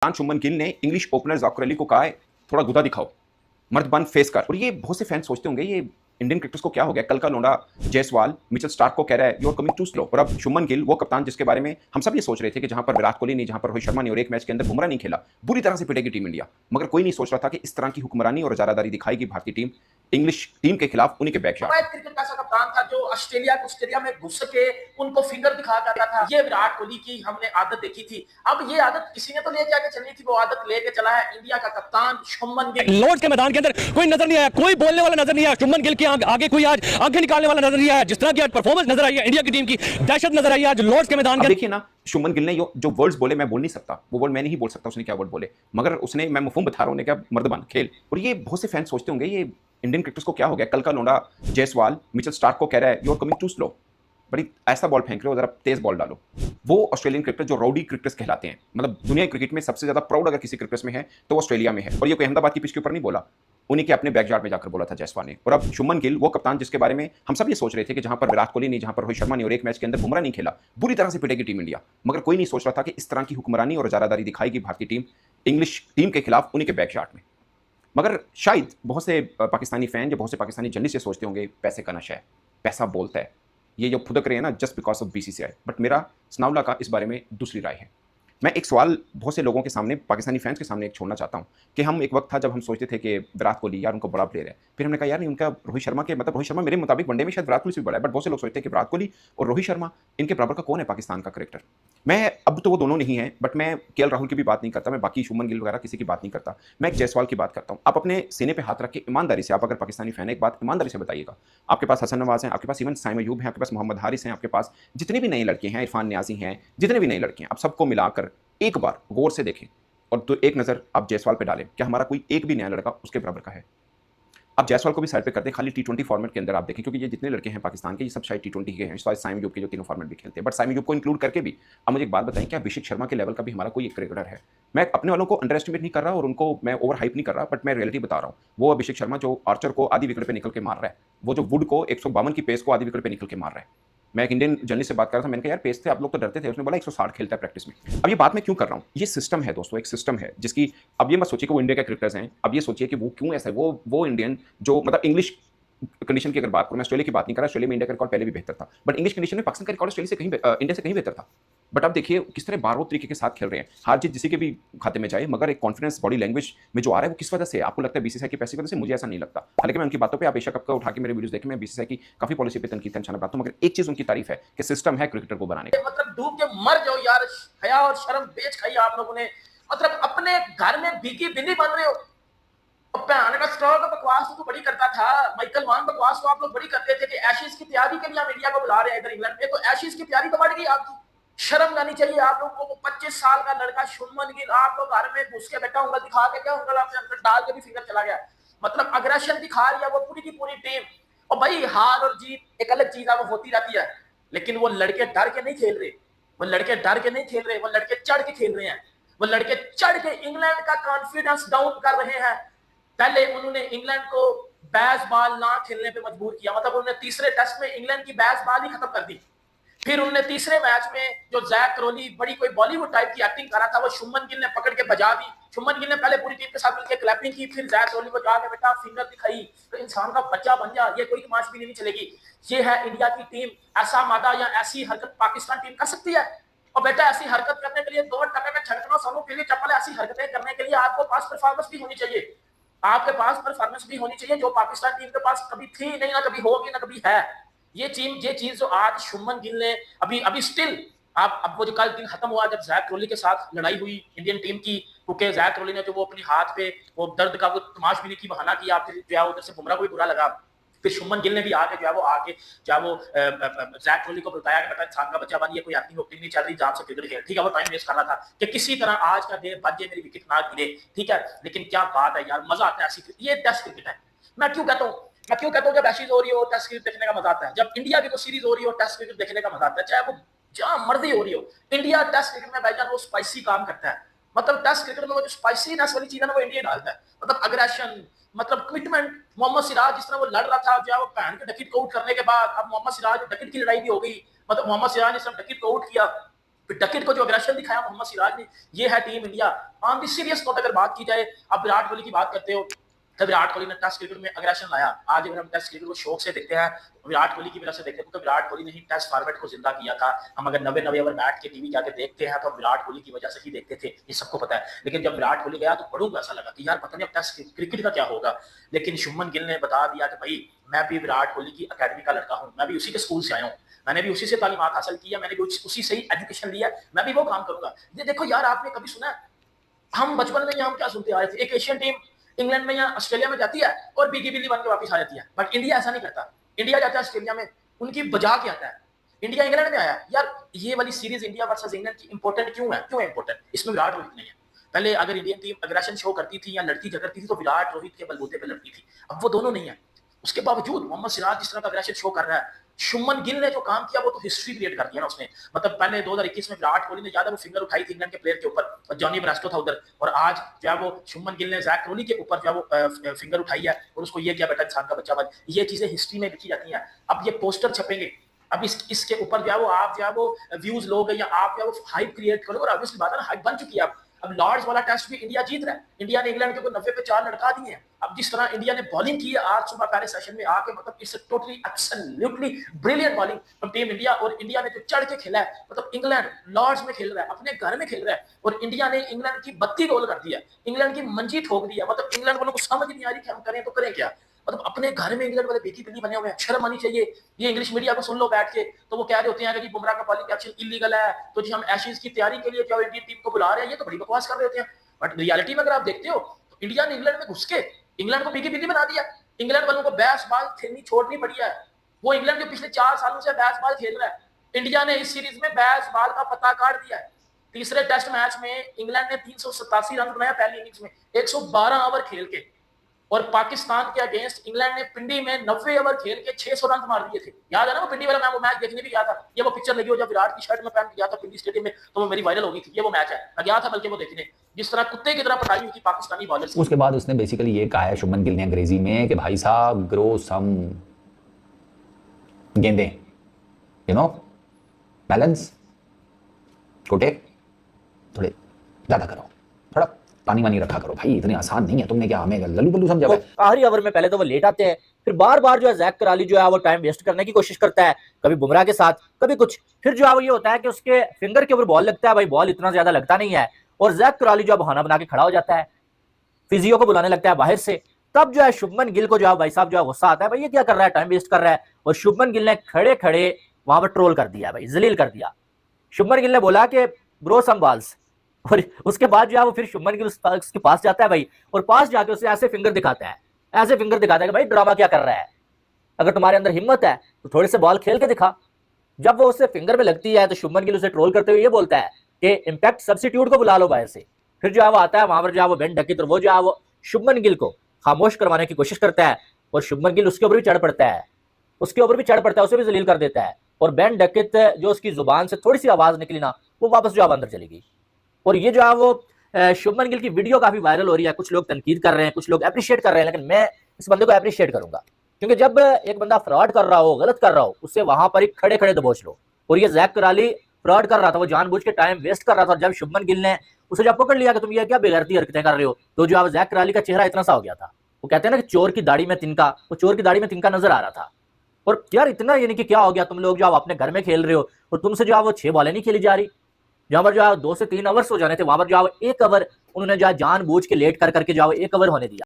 कप्तान शुभमन गिल ने English opener Zakir Ali को कहा है थोड़ा गुदा दिखाओ, मर्द बन फेस कर। और ये बहुत से फैन सोचते होंगे ये इंडियन क्रिकेटर्स को क्या हो गया। कल का लोंडा जायसवाल मिचेल स्टार्क को कह रहा है you are coming too slow. और अब शुभमन गिल वो कप्तान जिसके बारे में हम सब ये सोच रहे थे कि जहां पर विराट कोहली नहीं, जहां पर रोहित शर्मा नहीं और एक मैच के अंदर बुमराह नहीं खेला, बुरी तरह से पिटेगी टीम इंडिया। मगर कोई नहीं सोच रहा था कि इस तरह की हुक्मरानी और इजारादारी दिखाएगी भारतीय टीम इंग्लिश टीम के खिलाफ उन्हीं के बैकयार्ड। क्रिकेट का ऐसा कप्तान था जो ऑस्ट्रेलिया में घुस के उनको फिंगर दिखा जाता था। ये विराट कोहली की हमने आदत देखी थी। अब ये आदत किसी ने तो लेके आके चलनी थी, वो आदत लेके चला है इंडिया का कप्तान शुभमन गिल। लॉर्ड्स के मैदान के अंदर कोई नजर नहीं आया, कोई बोलने वाला नजर नहीं आया। शुभमन गिल के आगे कोई आज आगे निकालने वाला नजर नहीं आया। जिस तरह की आज परफॉर्मेंस नजर आई है, इंडिया की टीम की दहशत नजर आई है आज लॉर्ड्स के मैदान के। देखिए ना, शुभमन गिल ने जो वर्ड्स बोले मैं बोल नहीं सकता, वो वर्ड मैं नहीं बोल सकता उसने क्या वर्ड बोले, मगर उसने मैं मफहूम बता रहा हूं क्या मर्दबान खेल। और ये बहुत से फैन सोचते होंगे ये इंडियन क्रिकेटर्स को क्या हो गया। कल का लोंडा जायसवाल मिचेल स्टार्क को कह रहा है you are coming too slow, बड़ी ऐसा बॉल फेंक रहे हो, जरा तेज बॉल डालो। वो ऑस्ट्रेलियन क्रिकेटर जो राउडी क्रिकेटर्स कहलाते हैं, मतलब दुनिया की क्रिकेट में सबसे ज्यादा प्राउड अगर किसी क्रिकेटर्स में है तो वो ऑस्ट्रेलिया में है। और ये कोई अहमदाबाद की पिच के ऊपर नहीं बोला, उन्हीं के अपने बैकयार्ड में जाकर बोला था जायसवाल ने। और अब शुभमन गिल वो कप्तान जिसके बारे में हम सब ये सोच रहे थे कि जहां पर विराट कोहली नहीं, जहां पर रोहित शर्मा नहीं और एक मैच के अंदर बुमराह नहीं खेला, बुरी तरह से पिटेगी टीम इंडिया। मगर कोई नहीं सोच रहा था कि इस तरह की हुक्मरानी और इजारादारी दिखाएगी भारतीय टीम इंग्लिश टीम के खिलाफ उन्हीं के बैकयार्ड में। मगर शायद बहुत से पाकिस्तानी फैन या बहुत से पाकिस्तानी जर्नलिस्ट ये सोचते होंगे पैसे का नशा है, पैसा बोलता है, ये जो फुदक रहे हैं ना just because of BCCI. But मेरा सनाउल्लाह का इस बारे में दूसरी राय है। मैं एक सवाल बहुत से लोगों के सामने, पाकिस्तानी फैंस के सामने एक छोड़ना चाहता हूं कि हम एक वक्त था जब हम सोचते थे कि विराट कोहली यार उनको बड़ा प्लेयर है, फिर हमने कहा यार नहीं उनका रोहित शर्मा के, मतलब रोहित शर्मा मेरे मुताबिक वनडे में शायद विराट कोहली से भी बड़ा है, बट बहुत से लोग सोचते हैं कि विराट कोहली और रोहित शर्मा इनके बराबर का कौन है पाकिस्तान का क्रिकेटर। मैं अब तो वो दोनों नहीं है, बट मैं केएल राहुल की भी बात नहीं करता, मैं बाकी शुभमन गिल वगैरह किसी की बात नहीं करता, मैं एक जायसवाल की बात करता हूँ। आप अपने सीने पे हाथ रख के ईमानदारी से, आप अगर पाकिस्तानी फैन है एक बात ईमानदारी से बताइएगा, आपके पास हसन नवाज हैं, आपके पास इवन साइम अयूब हैं, आपके पास मोहम्मद हारिस हैं, आपके पास जितने भी नए लड़के हैं, इरफान न्याजी हैं, जितने भी नए लड़के हैं, आप सबको मिलाकर एक बार गौर से देखें और तो एक नज़र आप जायसवाल पे डालें, क्या हमारा कोई एक भी नया लड़का उसके बराबर का है। आप जायसवाल को भी साइड पे कर दें, खाली टी20 फॉर्मेट के अंदर आप देखें, क्योंकि ये जितने लड़के हैं पाकिस्तान के ये सब शायद टी20 के हैं, शायद साइम अयूब के जो तीनों फॉर्मेट भी खेलते हैं, बट साइम अयूब को इंक्लूड करके भी अब मुझे एक बात बताएं, क्या अभिषेक शर्मा के लेवल का भी हमारा कोई एक क्रिकेटर है। मैं अपने वालों को अंडर एस्टिमेट नहीं कर रहा और उनको मैं ओवर हाइप नहीं कर रहा, बट मैं रियलिटी बता रहा हूँ। वो अभिषेक शर्मा जो आर्चर को आधी विकेट पे निकल के मार रहा है, वो जो वुड को 152 की पेस को आधी विकेट पे निकल के मार रहा है। मैं एक इंडियन जर्नलिस्ट से बात कर रहा था, मैंने कहा यार पेस थे आप लोग तो डरते थे, उसने बोला 160 खेलता है प्रैक्टिस में। अब ये बात मैं क्यों कर रहा हूँ, ये सिस्टम है दोस्तों, एक सिस्टम है जिसकी, अब ये मत सोचिए कि वो इंडिया के क्रिकेटर्स हैं, अब ये सोचिए कि वो क्यों ऐसा है, वो इंडियन जो मतलब इंग्लिश कंडीशन की अगर बात करूं, मैं ऑस्ट्रेलिया की बात नहीं कर रहा, ऑस्ट्रेलिया में इंडिया का रिकॉर्ड पहले भी बेहतर था, बट इंग्लिश कंडीशन में पाकिस्तान का रिकॉर्ड ऑस्ट्रेलिया से कहीं इंडिया से कहीं बेहतर था। बट अब देखिए किस तरह बार तरीके के साथ खेल रहे हैं, हार जीत जिसी के भी खाते में जाए, मगर एक कॉन्फिडेंस बॉडी लैंग्वेज में जो आ रहा है वो किस वजह से, आपको लगता है बीसीसीआई के पैसे की वजह से? मुझे ऐसा नहीं लगता। हालांकि मैं उनकी बातों पे, आप एशिया कप का उठा के मेरे वीडियोस देखें, मैं बीसीसीआई की काफी पॉलिसी पे तनकीद करना चाहता हूं, मगर एक चीज उनकी तारीफ है कि सिस्टम है क्रिकेटर को बनाने का। मतलब डूब के मर जाओ यार, हया और शर्म बेच खाई आप लोगों ने। मतलब अपने घर में भीगी बिल्ली बन रहे हो। बकवास तो बड़ी करता था माइकल वान, बकवास तो आप लोग बड़ी करते थे कि एशेज की तैयारी के लिए हम इंडिया को बुला रहे हैं इधर इंग्लैंड में, तो एशेज की तैयारी तो बढ़ गई आपकी। शर्म लानी चाहिए आप लोगों को। 25 साल का लड़का शुभमन गिल, आप लोग घर में घुस के बैठा, उंगल दिखा के, क्या उंगल आपने अंदर डाल के भी फिंगर चला गया। मतलब अग्रेशन दिखा रही है वो पूरी की पूरी टीम। और भाई हार और जीत एक अलग चीज है, वो होती रहती है, लेकिन वो लड़के डर के नहीं खेल रहे, वो लड़के डर के नहीं खेल रहे, वो लड़के चढ़ के खेल रहे हैं। वो लड़के चढ़ के इंग्लैंड का कॉन्फिडेंस डाउन कर रहे हैं। पहले उन्होंने इंग्लैंड को बैस बॉल ना खेलने पे मजबूर किया, मतलब उन्होंने तीसरे टेस्ट में इंग्लैंड की बैस बॉल ही खत्म कर दी। फिर उन्होंने तीसरे मैच में जो जैक क्रोली बड़ी कोई बॉलीवुड टाइप की एक्टिंग कर रहा था, वो शुभमन गिल ने पकड़ के बजा दी। शुभमन गिल ने पहले पूरी टीम के साथ मिलकर क्लैपिंग की, फिर जैक क्रोली को जाके बेटा फिंगर दिखाई, तो इंसान का बच्चा बन जा, ये कोई तमाश भी नहीं चलेगी। ये है इंडिया की टीम। ऐसा मादा या ऐसी हरकत पाकिस्तान टीम कर सकती है? और बेटा ऐसी हरकत करने के लिए 2 टके में छटकना सोनू के लिए चप्पल, ऐसी हरकतें करने के लिए आपको पास परफॉर्मेंस भी होनी चाहिए। आपके पास परफॉर्मेंस भी होनी चाहिए जो पाकिस्तान टीम के पास कभी थी नहीं, ना कभी होगी, ना कभी है। ये चीज जो आज शुभमन गिल ने अभी अभी स्टिल, आप अब वो जो कल दिन खत्म हुआ जब जैक क्रोली के साथ लड़ाई हुई इंडियन टीम की, क्योंकि जैक क्रोली ने जो वो अपने हाथ पे वो दर्द का वो तमाश भी नहीं की बहाना किया, फिर जो है उधर से बुमराह को भी बुरा लगा। फिर शुभमन गिल ने भी आके जो है वो जैक क्रोली को बताया कि बेटा इंसान का बच्चा बन, ये कोई एक्टिंग वक्टिंग नहीं चल रही, जान से क्रिकेट खेल। ठीक है, वो टाइम वेस्ट कर रहा था कि किसी तरह आज का डे बच जाए, मेरी विकेट ना गिरे। ठीक है, लेकिन क्या बात है यार, मजा आता है ऐसी। ये टेस्ट क्रिकेट है। मैं क्यों कहता हूँ जब एशेज हो रही हो टेस्ट क्रिकेट देखने का मजा आता है, जब इंडिया की कोई सीरीज हो रही हो टेस्ट क्रिकेट देखने का मजा आता है, चाहे वो जहां मर्जी हो रही हो। इंडिया टेस्ट क्रिकेट में भाईजान वो स्पाइसी काम करता है। मतलब टेस्ट क्रिकेट में वो जो स्पाइसीनेस वाली चीज है ना, वो इंडिया डालता है। मतलब अग्रेशन, मतलब कमिटमेंट। मोहम्मद सिराज जिस तरह वो लड़ रहा था, जो है वो पहन के डकिट को आउट करने के बाद, अब मोहम्मद सिराज डकिट की लड़ाई भी हो गई। मतलब मोहम्मद सिराज ने सब डकिट को आउट किया, डकेट को जो अग्रेशन दिखाया मोहम्मद सिराज ने, ये है team India. On the serious note अगर बात की जाए, आप विराट कोहली की बात करते हो, तो विराट कोहली ने टेस्ट क्रिकेट में अग्रेशन लाया। आज अगर हम टेस्ट क्रिकेट को शौक से देखते हैं, विराट कोहली की वजह से देखते हैं, तो विराट कोहली ने ही टेस्ट फॉर्मेट को जिंदा किया था। हम अगर 90 ओवर बैठ के टीवी जाके देखते हैं तो विराट कोहली की वजह से ही देखते थे, ये सबको पता है। लेकिन जब विराट कोहली गया तो बड़ों को ऐसा लगा कि यार पता नहीं अब टेस्ट क्रिकेट का क्या होगा। लेकिन शुभमन गिल ने बता दिया कि भाई मैं भी विराट कोहली की अकेडमी का लड़का हूँ, मैं भी उसी के स्कूल से आया हूँ, मैंने भी उसी से तालीमात हासिल की है, मैंने भी उसी से ही एजुकेशन लिया, मैं भी वो काम करूंगा। ये देखो यार, आपने कभी सुना, हम बचपन में हम क्या सुनते आ रहे थे, एक एशियन टीम इंग्लैंड में या ऑस्ट्रेलिया में जाती है और बीगी बिल्ली बन के वापस आ जाती है। बट इंडिया ऐसा नहीं करता। इंडिया जाता है ऑस्ट्रेलिया में, उनकी बजा के आता है। इंडिया इंग्लैंड में आया यार, ये वाली सीरीज इंडिया वर्सेस इंग्लैंड की इंपॉर्टेंट क्यों है? क्यों है इंपॉर्टेंट? इसमें विराट रोहित नहीं है। पहले अगर इंडियन टीम अग्रेशन शो करती थी या लड़ती झगड़ती थी तो विराट रोहित के बलबूते पे लड़ती थी। अब वो दोनों नहीं है। उसके बावजूद मोहम्मद सिराज जिस तरह का अग्रेशन शो कर रहा है, शुभमन गिल ने जो काम किया वो तो हिस्ट्री क्रिएट कर दिया ना उसने। मतलब पहले 2021 में विराट कोहली ने ज्यादा वो फिंगर उठाई थी इंग्लैंड के प्लेयर के ऊपर, और जॉनी ब्रास्टो था उधर, और आज जो है वो शुभमन गिल ने जैक क्रोली के ऊपर जो है वो फिंगर उठाई है और उसको ये किया बेटा इंसान का बच्चा बन। ये चीजें हिस्ट्री में लिखी जाती हैं। अब ये पोस्टर छपेंगे, अब इसके ऊपर जो है वो आप जो है वो व्यूज लोगे या आप जो है वो हाइप क्रिएट करो, और ऑब्वियसली बात है ना, हाइप बन चुकी है। अब लॉर्ड्स वाला टेस्ट भी इंडिया जीत रहा है। इंडिया ने इंग्लैंड के ऊपर 90 पे 4 लड़का दिए हैं। अब जिस तरह इंडिया ने बॉलिंग की है आज सुबह पहले सेशन में आके, मतलब it's totally absolutely brilliant bowling from team India. और इंडिया ने जो चढ़ के खेला है, मतलब इंग्लैंड लॉर्ड्स में खेल रहा है, अपने घर में खेल रहा है, और इंडिया ने इंग्लैंड की 32 गोल कर दिया, इंग्लैंड की मंजी ठोक दी है। मतलब इंग्लैंड वालों को समझ नहीं आ रही कि हम करें तो करें क्या। मतलब अपने घर में इंग्लैंड वाले बेटी बिल्ली बने हुए हैं, शर्म आनी चाहिए। ये इंग्लिश मीडिया को सुन लो बैठ के, तो वो कह रहे होते हैं कि बुमराह का बॉलिंग एक्शन इलीगल है, तो जी हम एशेज की तैयारी के लिए जो इंडियन टीम को बुला रहे हैं, ये तो बड़ी बकवास कर रहे होते हैं। बट रियलिटी में अगर आप देखते हो तो इंडिया ने इंग्लैंड में घुस के इंग्लैंड को बिगी बिल्ली बना दिया। इंग्लैंड वालों को बैट्सबॉल खेलनी छोड़नी पड़ी है। वो इंग्लैंड जो पिछले 4 सालों से बैट्सबॉल खेल रहा है, इंडिया ने इस सीरीज में बैट्सबॉल का पता काट दिया है। तीसरे टेस्ट मैच में इंग्लैंड ने 387 रन बनाया पहली इनिंग्स में 112 ओवर खेल के, और पाकिस्तान के अगेंस्ट इंग्लैंड ने पिंडी में 90 ओवर खेल के 600 रन मार दिए थे। याद है ना वो पिंडी वाला? मैं वो मैच देखने भी गया था। ये वो पिक्चर लगी हो जब विराट की शर्ट में पहन के गया था पिंडी स्टेडियम में, तो वो मेरी वायरल हो गई थी। ये वो मैच है, मैं गया था बल्कि वो देखने, जिस तरह कुत्ते की तरह पटाई हुई थी पाकिस्तानी बॉलर। उसके बाद उसने बेसिकली ये कहा है शुभमन गिल ने अंग्रेजी में कि भाई साहब ग्रो सम गेंदे, यू नो, बैलेंस कोटे थोड़े ज्यादा करो, थोड़ा पानी वानी रखा करो भाई, इतने आसान नहीं है। तुमने क्या हमें लल्लू बल्लू समझा? आखिरी ओवर में पहले तो वो लेट आते हैं, फिर बार बार जो है जैक कराली जो है वो टाइम वेस्ट करने की कोशिश करता है, कभी बुमराह के साथ कभी कुछ। फिर जो है वो ये होता है कि उसके फिंगर के ऊपर बॉल लगता है, भाई बॉल इतना ज्यादा लगता नहीं है, और जैक कराली जो है बहाना बना के खड़ा हो जाता है, फिजियो को बुलाने लगता है बाहर से। तब जो है शुभमन गिल को जो है भाई साहब जो है गुस्सा आता है, भाई ये क्या कर रहा है, टाइम वेस्ट कर रहा है। और शुभमन गिल ने खड़े खड़े वहां पर ट्रोल कर दिया, भाई जलील कर दिया। शुभमन गिल ने बोला कि ब्रो सम बॉल्स, और उसके बाद जो है वो फिर शुभमन गिल उसके पास जाता है भाई, और पास जाके उसे ऐसे फिंगर दिखाता है, ऐसे फिंगर दिखाता है कि भाई ड्रामा क्या कर रहा है, अगर तुम्हारे अंदर हिम्मत है तो थोड़े से बॉल खेल के दिखा। जब वो उससे फिंगर में लगती है तो शुभमन गिल उसे ट्रोल करते हुए ये बोलता है कि इम्पैक्ट सब्स्टिट्यूट को बुला लो बाहर से। फिर जो है वो आता है वहां पर जो है वो बेन डकेट, वो जो है वो शुभमन गिल को खामोश करवाने की कोशिश करता है, और शुभमन गिल उसके ऊपर भी चढ़ पड़ता है, उसे भी जलील कर देता है। और बेन डकेट जो उसकी जुबान से थोड़ी सी आवाज निकली ना, वो वापस जो है अंदर चली गई। और ये जो है वो शुभमन गिल की वीडियो काफी वायरल हो रही है, कुछ लोग तनकीद कर रहे हैं, कुछ लोग अप्रिशिएट कर रहे हैं, लेकिन मैं इस बंदे को अप्रिशिएट करूंगा, क्योंकि जब एक बंदा फ्रॉड कर रहा हो, गलत कर रहा हो, उससे वहां पर ही खड़े खड़े दबोच लो। और ये जैक कराली फ्रॉड कर रहा था, वो जानबूझ के टाइम वेस्ट कर रहा था। जब शुभमन गिल ने उसे जब पकड़ लिया कि तुम ये क्या बेगैरती हरकतें कर रहे हो, तो जो है जैक कराली का चेहरा इतना सा हो गया था, वो कहते हैं ना कि चोर की दाढ़ी में तिनका, वो चोर की दाढ़ी में तिनका नजर आ रहा था। और यार इतना यानी कि क्या हो गया, तुम लोग जो अपने घर में खेल रहे हो और तुमसे जो है वो 6 बॉलें नहीं खेली जा रही, जहां पर जो है 2 से 3 ओवर्स हो जाने थे, वहां पर जो है 1 ओवर उन्होंने जो है जानबूझ के लेट कर करके जो है 1 ओवर होने दिया।